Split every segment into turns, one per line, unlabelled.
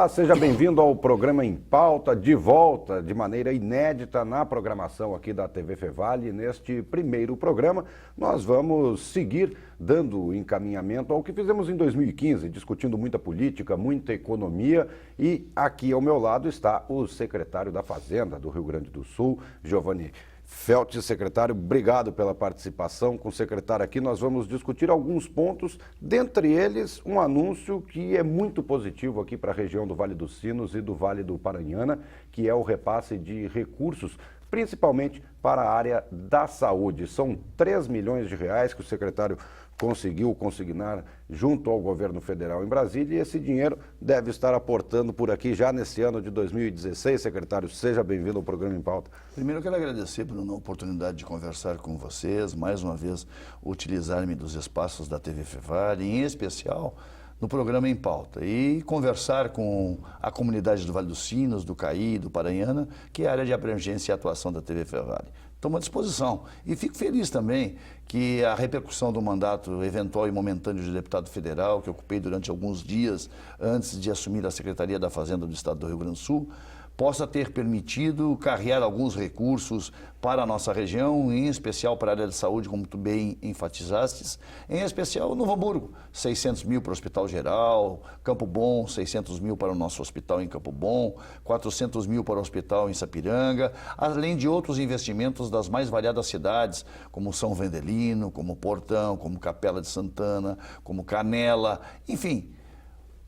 Olá, seja bem-vindo ao programa Em Pauta, de volta de maneira inédita na programação aqui da TV Fevale. Neste primeiro programa, nós vamos seguir dando encaminhamento ao que fizemos em 2015, discutindo muita política, muita economia, e aqui ao meu lado está o secretário da Fazenda do Rio Grande do Sul, Giovanni Feltes. Secretário, obrigado pela participação. Com o secretário aqui nós vamos discutir alguns pontos, dentre eles um anúncio que é muito positivo aqui para a região do Vale dos Sinos e do Vale do Paranhana, que é o repasse de recursos, principalmente para a área da saúde. São 3 milhões de reais que o secretário conseguiu consignar junto ao governo federal em Brasília, e esse dinheiro deve estar aportando por aqui já nesse ano de 2016. Secretário, seja bem-vindo ao programa Em Pauta.
Primeiro eu quero agradecer por uma oportunidade de conversar com vocês, mais uma vez utilizar-me dos espaços da TV Fevale, em especial no programa Em Pauta, e conversar com a comunidade do Vale dos Sinos, do Caí, do Paranhana, que é a área de abrangência e atuação da TV Fevale. Estou à disposição. E fico feliz também que a repercussão do mandato eventual e momentâneo de deputado federal, que ocupei durante alguns dias antes de assumir a Secretaria da Fazenda do Estado do Rio Grande do Sul, possa ter permitido carrear alguns recursos para a nossa região, em especial para a área de saúde, como tu bem enfatizastes, em especial Novo Hamburgo, 600 mil para o Hospital Geral, Campo Bom, 600 mil para o nosso hospital em Campo Bom, 400 mil para o hospital em Sapiranga, além de outros investimentos das mais variadas cidades, como São Vendelino, como Portão, como Capela de Santana, como Canela, enfim,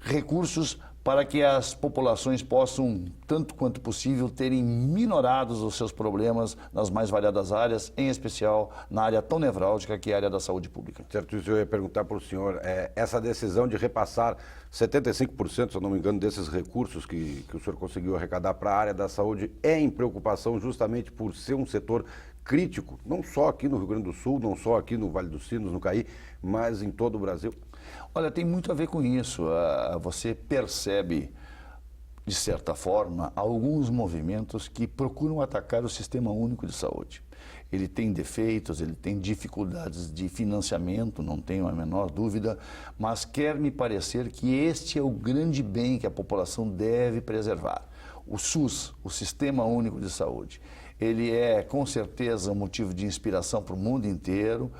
recursos para que as populações possam, tanto quanto possível, terem minorados os seus problemas nas mais variadas áreas, em especial na área tão nevrálgica que é a área da saúde pública.
Certo, isso eu ia perguntar para o senhor, essa decisão de repassar 75%, se eu não me engano, desses recursos que o senhor conseguiu arrecadar para a área da saúde é em preocupação justamente por ser um setor crítico, não só aqui no Rio Grande do Sul, não só aqui no Vale dos Sinos, no Caí, mas em todo o Brasil?
Olha, tem muito a ver com isso. Você percebe, de certa forma, alguns movimentos que procuram atacar o Sistema Único de Saúde. Ele tem defeitos, ele tem dificuldades de financiamento, não tenho a menor dúvida, mas quer me parecer que este é o grande bem que a população deve preservar. O SUS, o Sistema Único de Saúde, ele é com certeza um motivo de inspiração para o mundo inteiro,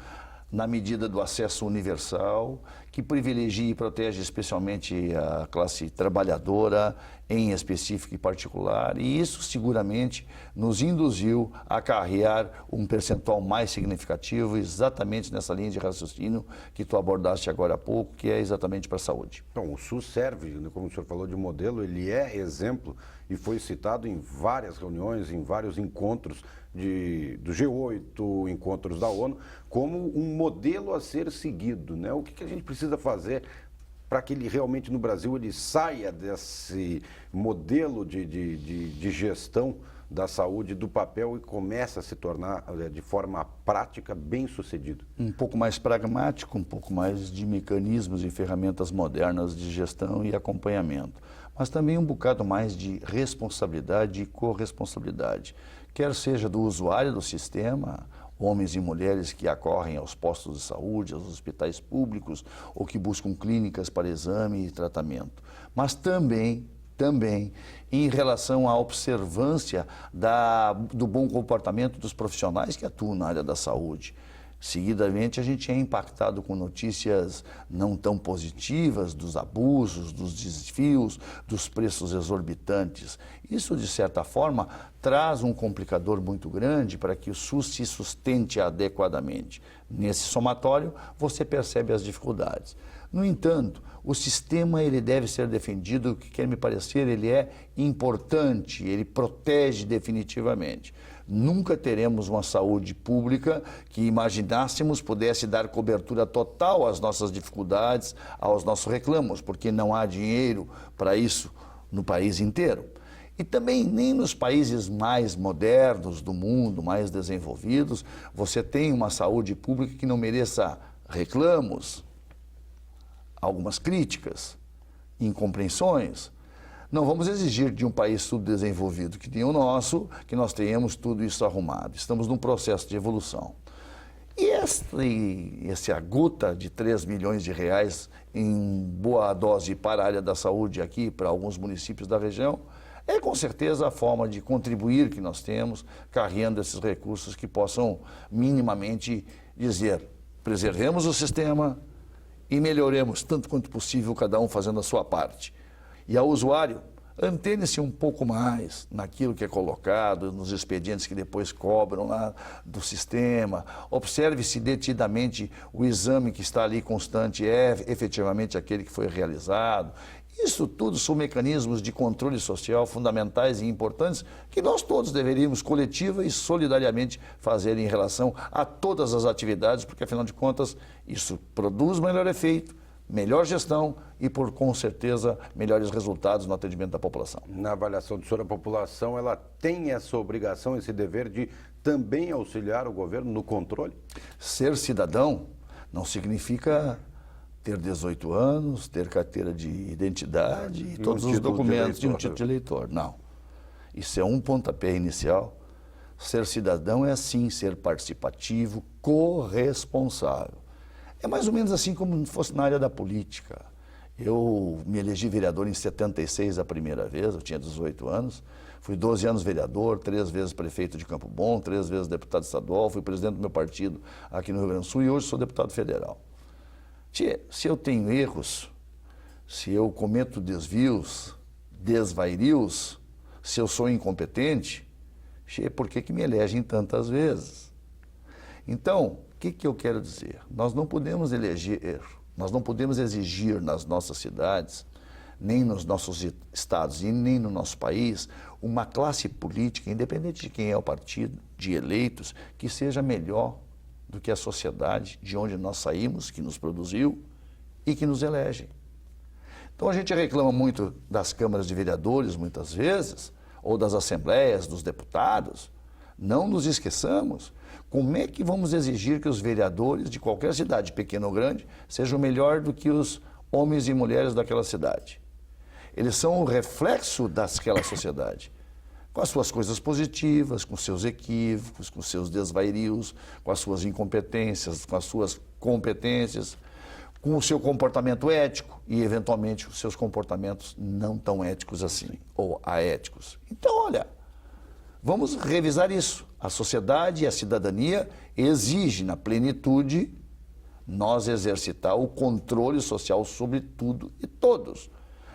na medida do acesso universal, que privilegia e protege especialmente a classe trabalhadora, em específico e particular, e isso seguramente nos induziu a carrear um percentual mais significativo exatamente nessa linha de raciocínio que tu abordaste agora há pouco, que é exatamente para a saúde.
Então, o SUS serve, como o senhor falou, de modelo, ele é exemplo e foi citado em várias reuniões, em vários encontros do G8, encontros da ONU, como um modelo a ser seguido, né? O que a gente precisa fazer para que ele realmente no Brasil ele saia desse modelo de gestão da saúde do papel e comece a se tornar de forma prática bem sucedido?
Um pouco mais pragmático, um pouco mais de mecanismos e ferramentas modernas de gestão e acompanhamento, mas também um bocado mais de responsabilidade e corresponsabilidade, quer seja do usuário do sistema, homens e mulheres que acorrem aos postos de saúde, aos hospitais públicos, ou que buscam clínicas para exame e tratamento, mas também em relação à observância do bom comportamento dos profissionais que atuam na área da saúde. Seguidamente, a gente é impactado com notícias não tão positivas dos abusos, dos desvios, dos preços exorbitantes. Isso, de certa forma, traz um complicador muito grande para que o SUS se sustente adequadamente. Nesse somatório, você percebe as dificuldades. No entanto, o sistema ele deve ser defendido, o que quer me parecer, ele é importante, ele protege definitivamente. Nunca teremos uma saúde pública que imaginássemos pudesse dar cobertura total às nossas dificuldades, aos nossos reclamos, porque não há dinheiro para isso no país inteiro. E também nem nos países mais modernos do mundo, mais desenvolvidos, você tem uma saúde pública que não mereça reclamos, algumas críticas, incompreensões. Não vamos exigir de um país subdesenvolvido que tem o nosso, que nós tenhamos tudo isso arrumado. Estamos num processo de evolução. E essa gota de 3 milhões de reais em boa dose para a área da saúde aqui, para alguns municípios da região, é com certeza a forma de contribuir que nós temos, carregando esses recursos que possam minimamente dizer, preservemos o sistema e melhoremos tanto quanto possível, cada um fazendo a sua parte. E ao usuário, antene-se um pouco mais naquilo que é colocado, nos expedientes que depois cobram lá do sistema. Observe-se detidamente o exame que está ali constante é efetivamente aquele que foi realizado. Isso tudo são mecanismos de controle social fundamentais e importantes que nós todos deveríamos coletiva e solidariamente fazer em relação a todas as atividades, porque afinal de contas isso produz melhor efeito, melhor gestão e, com certeza, melhores resultados no atendimento da população.
Na avaliação do senhor, a população ela tem essa obrigação, esse dever de também auxiliar o governo no controle?
Ser cidadão não significa ter 18 anos, ter carteira de identidade e todos os documentos de um título de eleitor. Não. Isso é um pontapé inicial. Ser cidadão é, sim, ser participativo, corresponsável. É mais ou menos assim como se fosse na área da política. Eu me elegi vereador em 76 a primeira vez, eu tinha 18 anos. Fui 12 anos vereador, 3 vezes prefeito de Campo Bom, 3 vezes deputado estadual, fui presidente do meu partido aqui no Rio Grande do Sul e hoje sou deputado federal. Tchê, se eu tenho erros, se eu cometo desvios, desvairios, se eu sou incompetente, tchê, por que me elegem tantas vezes? Então, o que eu quero dizer? Nós não podemos exigir nas nossas cidades, nem nos nossos estados e nem no nosso país, uma classe política, independente de quem é o partido, de eleitos, que seja melhor do que a sociedade de onde nós saímos, que nos produziu e que nos elege. Então a gente reclama muito das câmaras de vereadores, muitas vezes, ou das assembleias, dos deputados. Não nos esqueçamos, como é que vamos exigir que os vereadores de qualquer cidade, pequena ou grande, sejam melhor do que os homens e mulheres daquela cidade? Eles são o reflexo daquela sociedade, com as suas coisas positivas, com seus equívocos, com seus desvairios, com as suas incompetências, com as suas competências, com o seu comportamento ético e, eventualmente, os seus comportamentos não tão éticos assim, ou aéticos. Então, olha, vamos revisar isso. A sociedade e a cidadania exigem, na plenitude, nós exercitar o controle social sobre tudo e todos,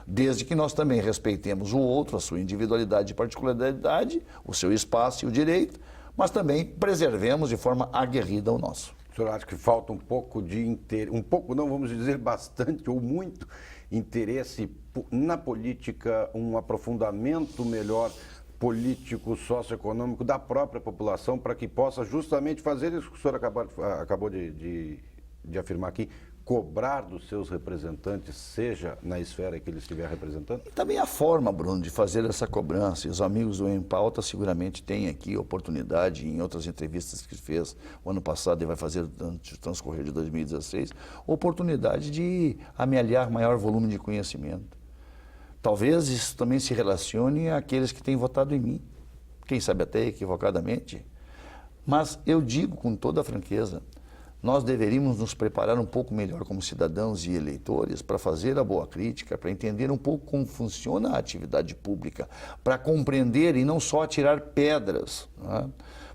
desde que nós também respeitemos o outro, a sua individualidade e particularidade, o seu espaço e o direito, mas também preservemos de forma aguerrida o nosso.
O senhor acha que falta um pouco de interesse, um pouco não, vamos dizer bastante ou muito interesse na política, um aprofundamento melhor político, socioeconômico da própria população para que possa justamente fazer isso que o senhor acabou de afirmar aqui, cobrar dos seus representantes, seja na esfera que ele estiver representando?
E também a forma, Bruno, de fazer essa cobrança. E os amigos do Em Pauta seguramente têm aqui oportunidade, em outras entrevistas que fez o ano passado e vai fazer durante o transcorrer de 2016, oportunidade de amealhar maior volume de conhecimento. Talvez isso também se relacione àqueles que têm votado em mim, quem sabe até equivocadamente. Mas eu digo com toda a franqueza, nós deveríamos nos preparar um pouco melhor como cidadãos e eleitores para fazer a boa crítica, para entender um pouco como funciona a atividade pública, para compreender e não só atirar pedras, né?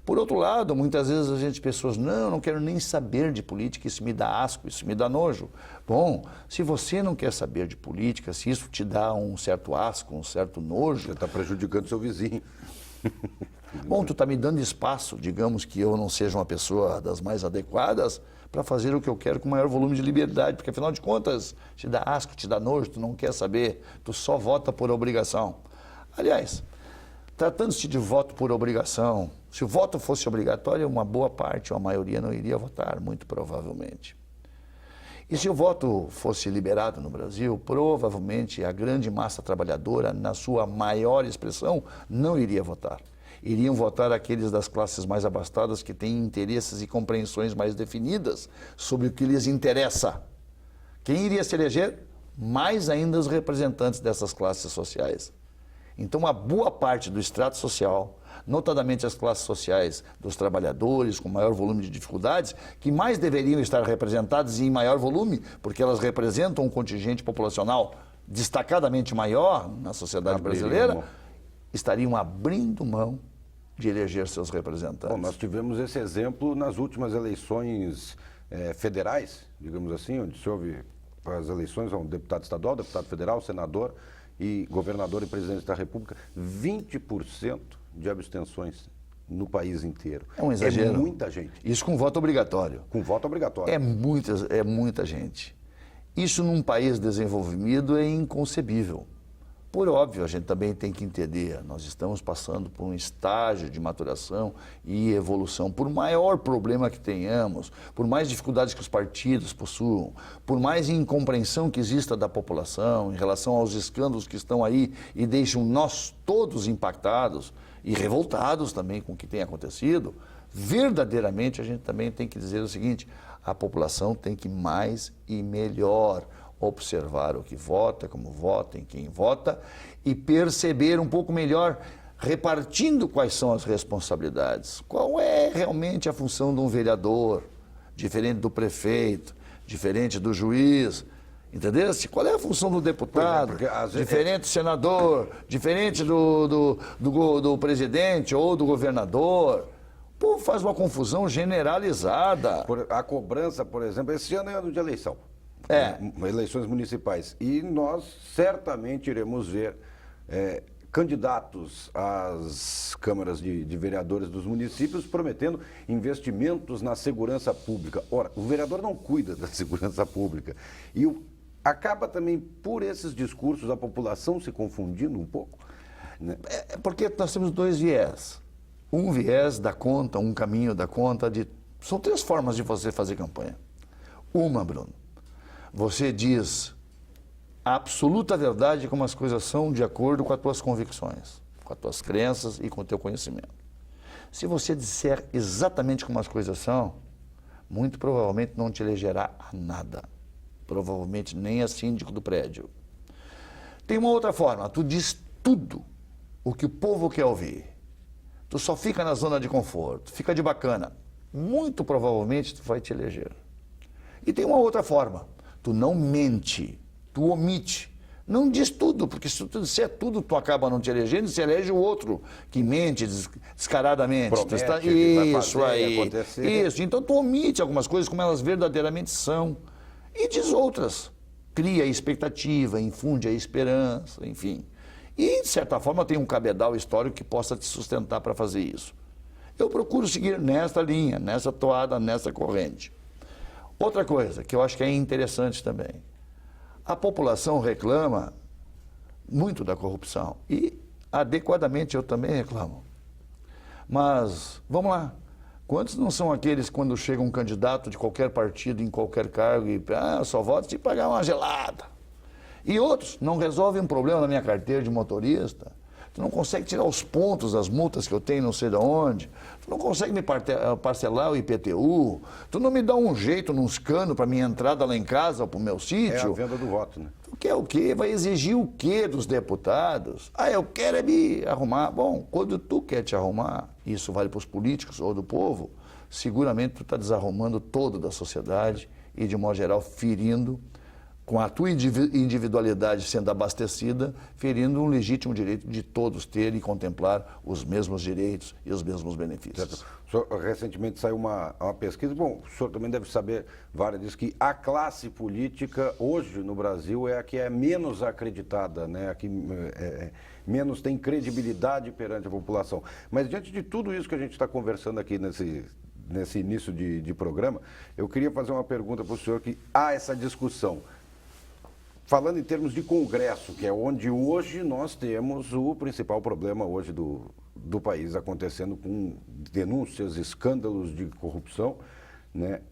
Por outro lado, muitas vezes pessoas, não quero nem saber de política, isso me dá asco, isso me dá nojo. Bom, se você não quer saber de política, se isso te dá um certo asco, um certo nojo...
Você está prejudicando seu vizinho.
Bom, tu está me dando espaço, digamos que eu não seja uma pessoa das mais adequadas para fazer o que eu quero com maior volume de liberdade, porque afinal de contas, te dá asco, te dá nojo, tu não quer saber, tu só vota por obrigação. Aliás, tratando-se de voto por obrigação, se o voto fosse obrigatório, uma boa parte, ou a maioria não iria votar, muito provavelmente. E se o voto fosse liberado no Brasil, provavelmente a grande massa trabalhadora, na sua maior expressão, não iria votar. Iriam votar aqueles das classes mais abastadas que têm interesses e compreensões mais definidas sobre o que lhes interessa. Quem iria se eleger? Mais ainda os representantes dessas classes sociais. Então, a boa parte do extrato social, notadamente as classes sociais dos trabalhadores com maior volume de dificuldades, que mais deveriam estar representadas e em maior volume, porque elas representam um contingente populacional destacadamente maior na sociedade brasileira, estariam abrindo mão de eleger seus representantes.
Bom, nós tivemos esse exemplo nas últimas eleições federais, digamos assim, onde se houve as eleições a um deputado estadual, deputado federal, senador e governador e presidente da República, 20% de abstenções no país inteiro.
É um exagero.
É muita gente.
Isso com voto obrigatório.
Com voto obrigatório.
É muita gente. Isso num país desenvolvido é inconcebível. Por óbvio, a gente também tem que entender, nós estamos passando por um estágio de maturação e evolução. Por maior problema que tenhamos, por mais dificuldades que os partidos possuam, por mais incompreensão que exista da população em relação aos escândalos que estão aí e deixam nós todos impactados e revoltados também com o que tem acontecido, verdadeiramente a gente também tem que dizer o seguinte: a população tem que mais e melhor observar o que vota, como vota, em quem vota e perceber um pouco melhor, repartindo quais são as responsabilidades. Qual é realmente a função de um vereador, diferente do prefeito, diferente do juiz, entendeu? Qual é a função do deputado, diferente do senador, diferente do presidente ou do governador. Pô, faz uma confusão generalizada.
A cobrança, por exemplo, esse ano é ano de eleição. Eleições municipais. E nós certamente iremos ver candidatos às câmaras de vereadores dos municípios prometendo investimentos na segurança pública. Ora, o vereador não cuida da segurança pública. E acaba também, por esses discursos, a população se confundindo um pouco. Né?
Porque nós temos dois viés. Um viés da conta, um caminho da conta de... São três formas de você fazer campanha. Uma, Bruno, você diz a absoluta verdade como as coisas são de acordo com as tuas convicções, com as tuas crenças e com o teu conhecimento. Se você disser exatamente como as coisas são, muito provavelmente não te elegerá a nada. Provavelmente nem a síndico do prédio. Tem uma outra forma, tu diz tudo o que o povo quer ouvir. Tu só fica na zona de conforto, fica de bacana. Muito provavelmente tu vai te eleger. E tem uma outra forma. Tu não mente, tu omite. Não diz tudo, porque se tu disser tudo, tu acaba não te elegendo, se elege o outro que mente descaradamente.
Promete,
isso aí.
Acontecer.
Isso. Então tu omite algumas coisas como elas verdadeiramente são. E diz outras. Cria a expectativa, infunde a esperança, enfim. E, de certa forma, tem um cabedal histórico que possa te sustentar para fazer isso. Eu procuro seguir nesta linha, nessa toada, nessa corrente. Outra coisa que eu acho que é interessante também. A população reclama muito da corrupção e, adequadamente, eu também reclamo. Mas, vamos lá. Quantos não são aqueles quando chega um candidato de qualquer partido, em qualquer cargo, e só voto se pagar uma gelada? E outros não resolvem um problema na minha carteira de motorista. Tu não consegue tirar os pontos das multas que eu tenho não sei de onde. Tu não consegue me parcelar o IPTU. Tu não me dá um jeito, uns canos para minha entrada lá em casa ou para o meu sítio.
É a venda do voto, né?
Tu quer o quê? Vai exigir o quê dos deputados? Eu quero é me arrumar. Bom, quando tu quer te arrumar, isso vale para os políticos ou do povo, seguramente tu está desarrumando todo da sociedade e, de modo geral, ferindo, com a tua individualidade sendo abastecida, ferindo um legítimo direito de todos ter e contemplar os mesmos direitos e os mesmos benefícios.
Certo. O senhor, recentemente saiu uma pesquisa, bom, o senhor também deve saber, várias, diz que a classe política hoje no Brasil é a que é menos acreditada, né? A que menos tem credibilidade perante a população. Mas diante de tudo isso que a gente está conversando aqui nesse início de programa, eu queria fazer uma pergunta para o senhor, que há essa discussão. Falando em termos de Congresso, que é onde hoje nós temos o principal problema hoje do país acontecendo, com denúncias, escândalos de corrupção, né?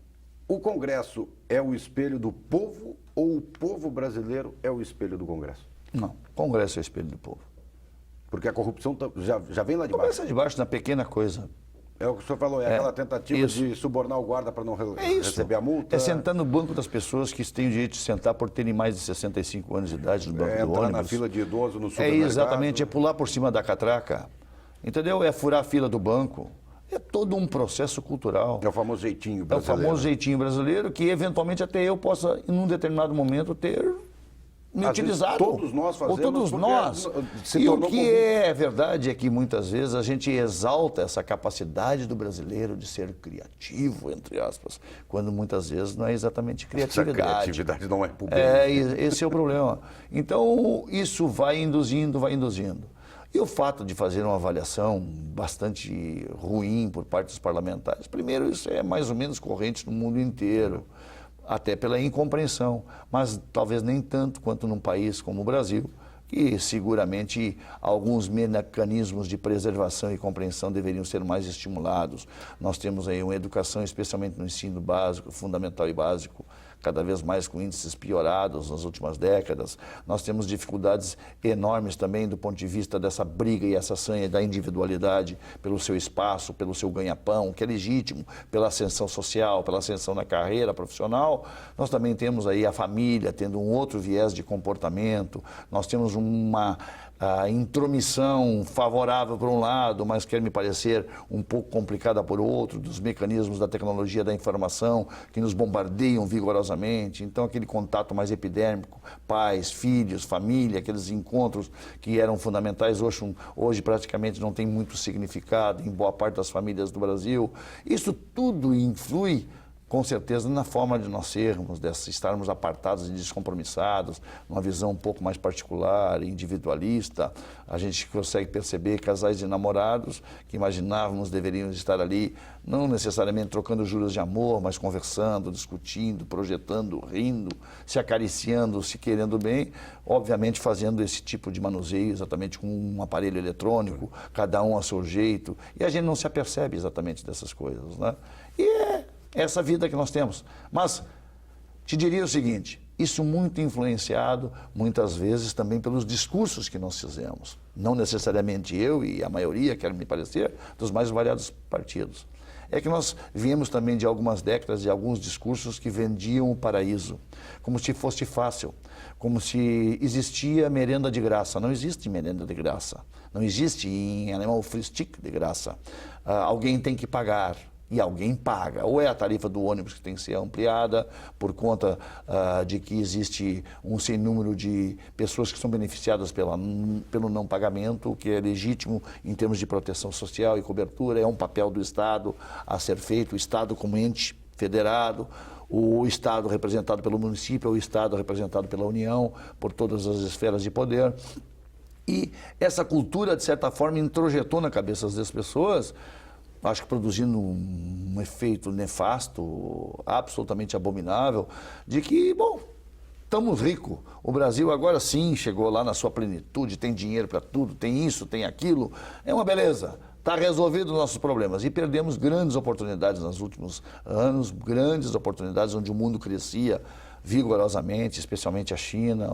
O Congresso é o espelho do povo ou o povo brasileiro é o espelho do Congresso?
Não, o Congresso é o espelho do povo.
Porque a corrupção já vem lá de baixo.
Começa de baixo, na pequena coisa.
É o que o senhor falou, aquela tentativa de subornar o guarda para não receber a multa.
É sentar no banco das pessoas que têm o direito de sentar por terem mais de 65 anos de idade no banco do ônibus.
Entrar na fila de idoso no supermercado.
Exatamente, é pular por cima da catraca. entendeu? É furar a fila do banco. É todo um processo cultural.
É o famoso jeitinho
É o
brasileiro.
famoso jeitinho brasileiro que, eventualmente, até eu possa, em um determinado momento, ter me
Às vezes,
utilizado.
todos nós fazemos,
Ou todos
porque
nós.
se
E o
tornou
que
comum.
é verdade é que, muitas vezes, a gente exalta essa capacidade do brasileiro de ser criativo, entre aspas, quando, muitas vezes, não é exatamente
Essa
criatividade.
criatividade não é pro bem.
Esse é o problema. Então, isso vai induzindo, vai induzindo. E o fato de fazer uma avaliação bastante ruim por parte dos parlamentares, primeiro, isso é mais ou menos corrente no mundo inteiro, até pela incompreensão, mas talvez nem tanto quanto num país como o Brasil, que seguramente alguns mecanismos de preservação e compreensão deveriam ser mais estimulados. Nós temos aí uma educação, especialmente no ensino básico, fundamental e básico, cada vez mais com índices piorados nas últimas décadas. Nós temos dificuldades enormes também do ponto de vista dessa briga e essa sanha da individualidade pelo seu espaço, pelo seu ganha-pão, que é legítimo, pela ascensão social, pela ascensão na carreira profissional. Nós também temos aí a família tendo um outro viés de comportamento. Nós temos uma intromissão favorável por um lado, mas quer me parecer um pouco complicada por outro, dos mecanismos da tecnologia da informação que nos bombardeiam vigorosamente. Então, aquele contato mais epidérmico, pais, filhos, família, aqueles encontros que eram fundamentais, hoje praticamente não tem muito significado em boa parte das famílias do Brasil. Isso tudo influi, com certeza, na forma de nós sermos, de estarmos apartados e descompromissados, uma visão um pouco mais particular, individualista. A gente consegue perceber casais de namorados que imaginávamos deveriam estar ali, não necessariamente trocando juros de amor, mas conversando, discutindo, projetando, rindo, se acariciando, se querendo bem, obviamente fazendo esse tipo de manuseio exatamente com um aparelho eletrônico, cada um a seu jeito, e a gente não se apercebe exatamente dessas coisas, né? E é essa vida que nós temos. Mas te diria o seguinte, isso muito influenciado, muitas vezes, também pelos discursos que nós fizemos. Não necessariamente eu e a maioria, quero me parecer, dos mais variados partidos. É que nós viemos também de algumas décadas de alguns discursos que vendiam o paraíso, como se fosse fácil, como se existia merenda de graça. Não existe merenda de graça. Não existe, em alemão, Frühstück de graça. Alguém tem que pagar. E alguém paga. Ou é a tarifa do ônibus que tem que ser ampliada por conta de que existe um sem número de pessoas que são beneficiadas pelo não pagamento, que é legítimo em termos de proteção social e cobertura, é um papel do Estado a ser feito, o Estado como ente federado, o Estado representado pelo município, o Estado representado pela União, por todas as esferas de poder. E essa cultura, de certa forma, introjetou na cabeça das pessoas, acho que produzindo um efeito nefasto, absolutamente abominável, de que, bom, estamos ricos. O Brasil agora sim chegou lá na sua plenitude, tem dinheiro para tudo, tem isso, tem aquilo, é uma beleza. Está resolvido os nossos problemas. E perdemos grandes oportunidades nos últimos anos, grandes oportunidades onde o mundo crescia vigorosamente, especialmente a China,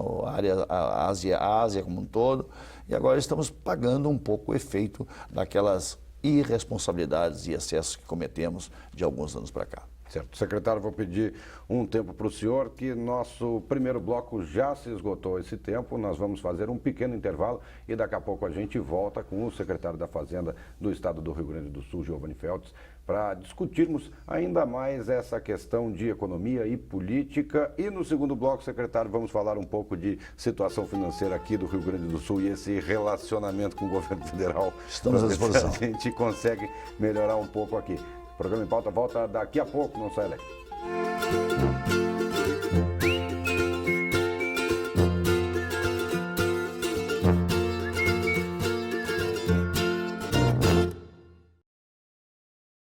a Ásia como um todo. E agora estamos pagando um pouco o efeito daquelas irresponsabilidades e excessos que cometemos de alguns anos para cá.
Certo. Secretário, vou pedir um tempo para o senhor, que nosso primeiro bloco já se esgotou esse tempo. Nós vamos fazer um pequeno intervalo e daqui a pouco a gente volta com o secretário da Fazenda do Estado do Rio Grande do Sul, Giovanni Feltes, para discutirmos ainda mais essa questão de economia e política. E no segundo bloco, secretário, vamos falar um pouco de situação financeira aqui do Rio Grande do Sul e esse relacionamento com o governo federal.
Estamos à disposição.
A gente consegue melhorar um pouco aqui. O programa em pauta volta daqui a pouco, não sai daí.